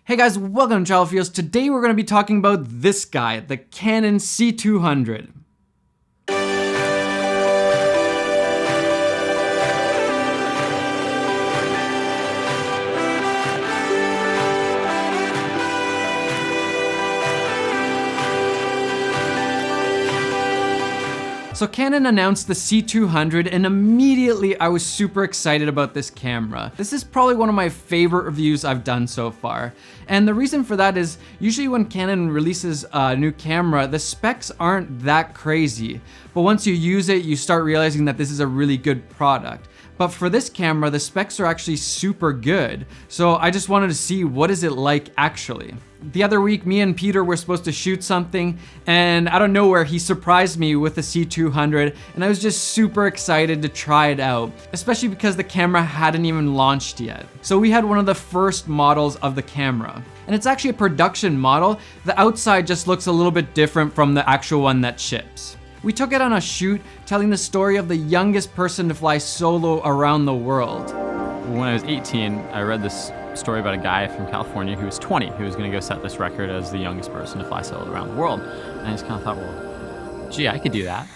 Hey guys, welcome to Travel Fields. Today we're going to be talking about this guy, the Canon C200. So Canon announced the C200 and immediately I was super excited about this camera. This is probably one of my favorite reviews I've done so far. And the reason for that is usually when Canon releases a new camera, the specs aren't that crazy. But once you use it, you start realizing that this is a really good product. But for this camera, the specs are actually super good. So I just wanted to see what is it like actually. The other week, me and Peter were supposed to shoot something, and out of nowhere, he surprised me with the C200, and I was just super excited to try it out, especially because the camera hadn't even launched yet. So we had one of the first models of the camera. And it's actually a production model. The outside just looks a little bit different from the actual one that ships. We took it on a shoot telling the story of the youngest person to fly solo around the world. When I was 18, I read this story about a guy from California who was 20 who was going to go set this record as the youngest person to fly solo around the world. And I just kind of thought, well, gee, I could do that.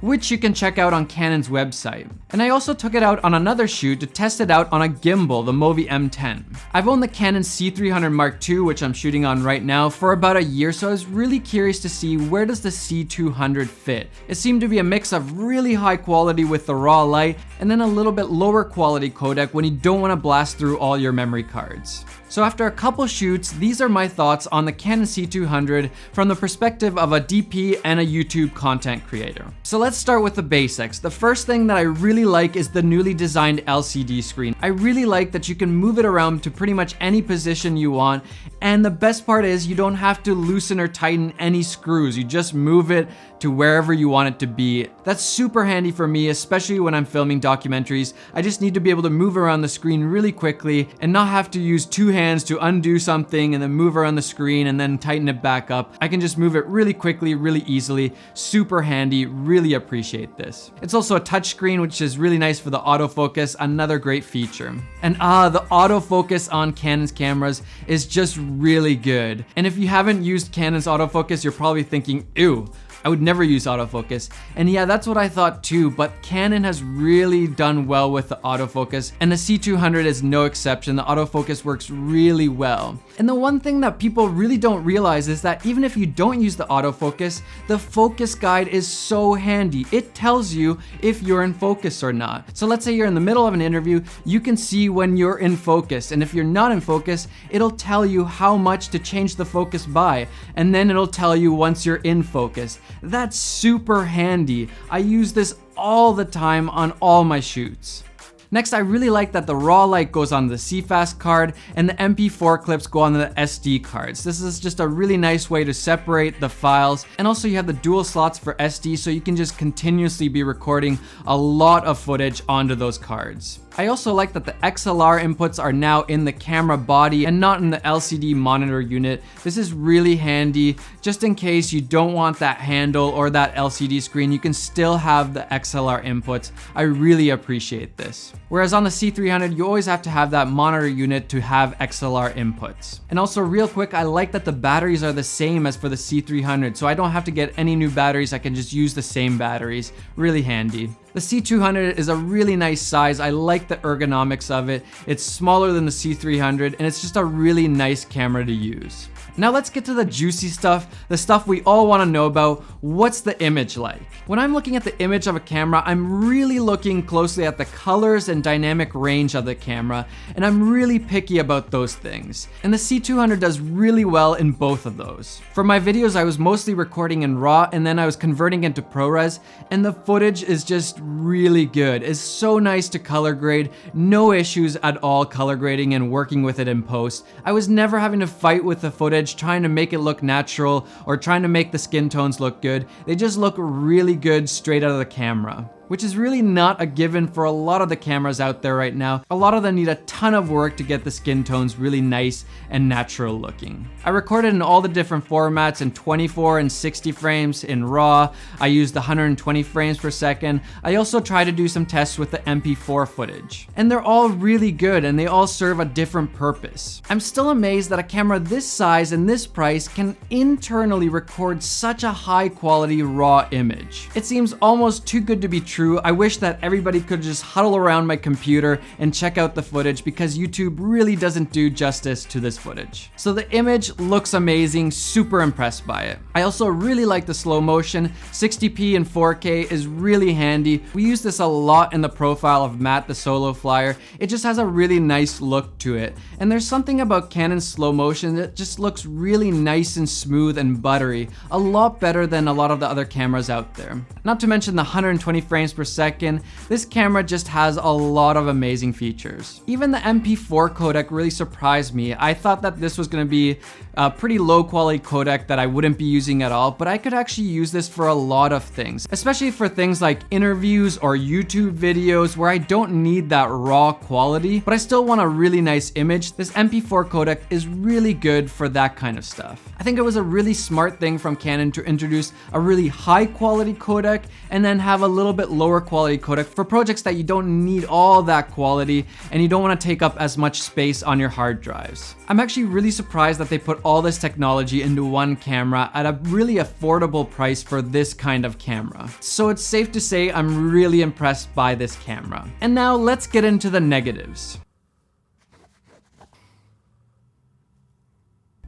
Which you can check out on Canon's website. And I also took it out on another shoot to test it out on a gimbal, the Movi M10. I've owned the Canon C300 Mark II, which I'm shooting on right now, for about a year, so I was really curious to see where does the C200 fit. It seemed to be a mix of really high quality with the raw light, and then a little bit lower quality codec when you don't want to blast through all your memory cards. So after a couple shoots, these are my thoughts on the Canon C200 from the perspective of a DP and a YouTube content creator. So let's start with the basics. The first thing that I really like is the newly designed LCD screen. I really like that you can move it around to pretty much any position you want, and the best part is you don't have to loosen or tighten any screws. You just move it to wherever you want it to be. That's super handy for me, especially when I'm filming documentaries. I just need to be able to move around the screen really quickly and not have to use two hands to undo something and then move around the screen and then tighten it back up. I can just move it really quickly, really easily. Super handy, really appreciate this. It's also a touch screen, which is really nice for the autofocus, another great feature. And the autofocus on Canon's cameras is just really good. And if you haven't used Canon's autofocus, you're probably thinking, ew, I would never use autofocus. And yeah, that's what I thought too, but Canon has really done well with the autofocus, and the C200 is no exception. The autofocus works really well. And the one thing that people really don't realize is that even if you don't use the autofocus, the focus guide is so handy. It tells you if you're in focus or not. So let's say you're in the middle of an interview, you can see when you're in focus, and if you're not in focus, it'll tell you how much to change the focus by, and then it'll tell you once you're in focus. That's super handy. I use this all the time on all my shoots. Next, I really like that the raw light goes on the CFast card and the MP4 clips go on the SD cards. This is just a really nice way to separate the files, and also you have the dual slots for SD, so you can just continuously be recording a lot of footage onto those cards. I also like that the XLR inputs are now in the camera body and not in the LCD monitor unit. This is really handy. Just in case you don't want that handle or that LCD screen, you can still have the XLR inputs. I really appreciate this. Whereas on the C300, you always have to have that monitor unit to have XLR inputs. And also real quick, I like that the batteries are the same as for the C300, so I don't have to get any new batteries. I can just use the same batteries. Really handy. The C200 is a really nice size. I like the ergonomics of it. It's smaller than the C300, and it's just a really nice camera to use. Now let's get to the juicy stuff, the stuff we all want to know about. What's the image like? When I'm looking at the image of a camera, I'm really looking closely at the colors and dynamic range of the camera, and I'm really picky about those things. And the C200 does really well in both of those. For my videos, I was mostly recording in RAW, and then I was converting into ProRes, and the footage is just really good. It's so nice to color grade, no issues at all color grading and working with it in post. I was never having to fight with the footage, trying to make it look natural or trying to make the skin tones look good. They just look really good straight out of the camera. which is really not a given for a lot of the cameras out there right now. A lot of them need a ton of work to get the skin tones really nice and natural looking. I recorded in all the different formats in 24 and 60 frames in RAW. I used the 120 frames per second. I also tried to do some tests with the MP4 footage. And they're all really good and they all serve a different purpose. I'm still amazed that a camera this size and this price can internally record such a high quality RAW image. It seems almost too good to be true. I wish that everybody could just huddle around my computer and check out the footage because YouTube really doesn't do justice to this footage. So the image looks amazing, super impressed by it. I also really like the slow motion. 60p and 4K is really handy. We use this a lot in the profile of Matt the Solo Flyer. It just has a really nice look to it. And there's something about Canon's slow motion that just looks really nice and smooth and buttery, a lot better than a lot of the other cameras out there. Not to mention the 120 frames per second, this camera just has a lot of amazing features. Even the MP4 codec really surprised me. I thought that this was going to be a pretty low quality codec that I wouldn't be using at all, but I could actually use this for a lot of things, especially for things like interviews or YouTube videos where I don't need that raw quality, but I still want a really nice image. This MP4 codec is really good for that kind of stuff. I think it was a really smart thing from Canon to introduce a really high quality codec and then have a little bit lower quality codec for projects that you don't need all that quality and you don't want to take up as much space on your hard drives. I'm actually really surprised that they put all this technology into one camera at a really affordable price for this kind of camera. So it's safe to say I'm really impressed by this camera. And now let's get into the negatives.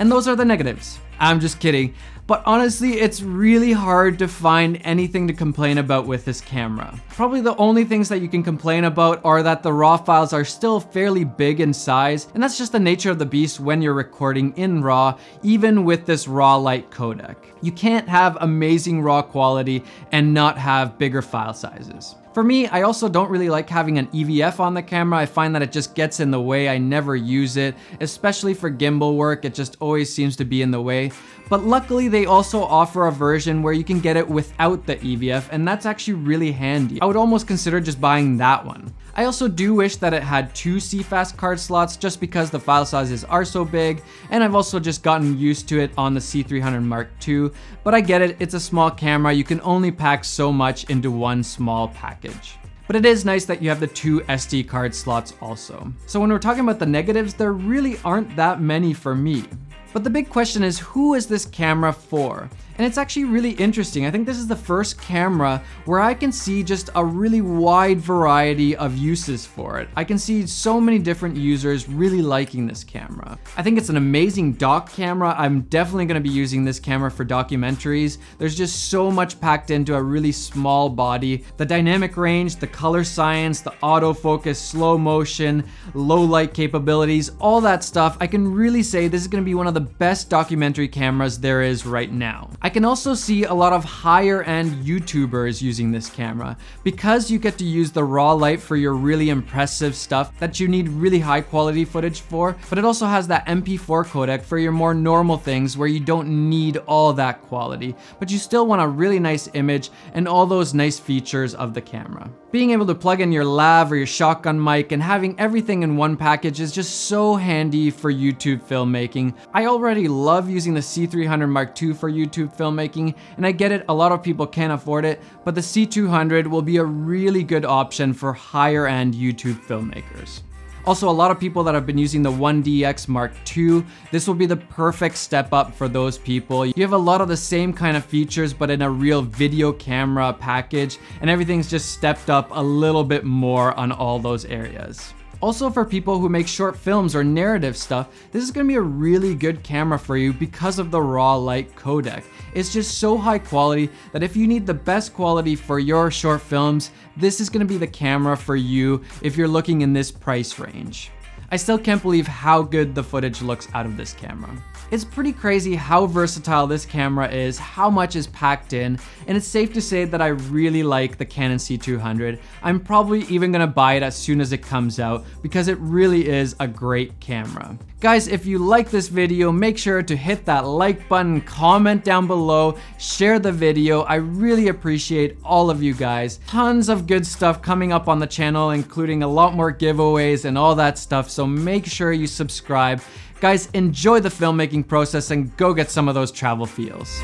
And those are the negatives. I'm just kidding. But honestly, it's really hard to find anything to complain about with this camera. Probably the only things that you can complain about are that the RAW files are still fairly big in size, and that's just the nature of the beast when you're recording in RAW, even with this RAW Lite codec. You can't have amazing RAW quality and not have bigger file sizes. For me, I also don't really like having an EVF on the camera. I find that it just gets in the way. I never use it, especially for gimbal work. It just always seems to be in the way. But luckily, they also offer a version where you can get it without the EVF, and that's actually really handy. I would almost consider just buying that one. I also do wish that it had 2 CFast card slots just because the file sizes are so big, and I've also just gotten used to it on the C200 Mark II, but I get it, it's a small camera, you can only pack so much into one small package. But it is nice that you have the 2 SD card slots also. So when we're talking about the negatives, there really aren't that many for me. But the big question is, who is this camera for? And it's actually really interesting. I think this is the first camera where I can see just a really wide variety of uses for it. I can see so many different users really liking this camera. I think it's an amazing doc camera. I'm definitely going to be using this camera for documentaries. There's just so much packed into a really small body. The dynamic range, the color science, the autofocus, slow motion, low light capabilities, all that stuff. I can really say this is going to be one of the best documentary cameras there is right now. I can also see a lot of higher end YouTubers using this camera because you get to use the raw light for your really impressive stuff that you need really high quality footage for, but it also has that MP4 codec for your more normal things where you don't need all that quality, but you still want a really nice image and all those nice features of the camera. Being able to plug in your lav or your shotgun mic and having everything in one package is just so handy for YouTube filmmaking. I already love using the C300 Mark II for YouTube filmmaking, and I get it, a lot of people can't afford it, but the C200 will be a really good option for higher end YouTube filmmakers. Also, a lot of people that have been using the 1DX Mark II, this will be the perfect step up for those people. You have a lot of the same kind of features, but in a real video camera package, and everything's just stepped up a little bit more on all those areas. Also, for people who make short films or narrative stuff, this is going to be a really good camera for you because of the raw light codec. It's just so high quality that if you need the best quality for your short films, this is going to be the camera for you if you're looking in this price range. I still can't believe how good the footage looks out of this camera. It's pretty crazy how versatile this camera is, how much is packed in, and it's safe to say that I really like the Canon C200. I'm probably even gonna buy it as soon as it comes out because it really is a great camera. Guys, if you like this video, make sure to hit that like button, comment down below, share the video. I really appreciate all of you guys. Tons of good stuff coming up on the channel, including a lot more giveaways and all that stuff, so make sure you subscribe. Guys, enjoy the filmmaking process and go get some of those travel feels.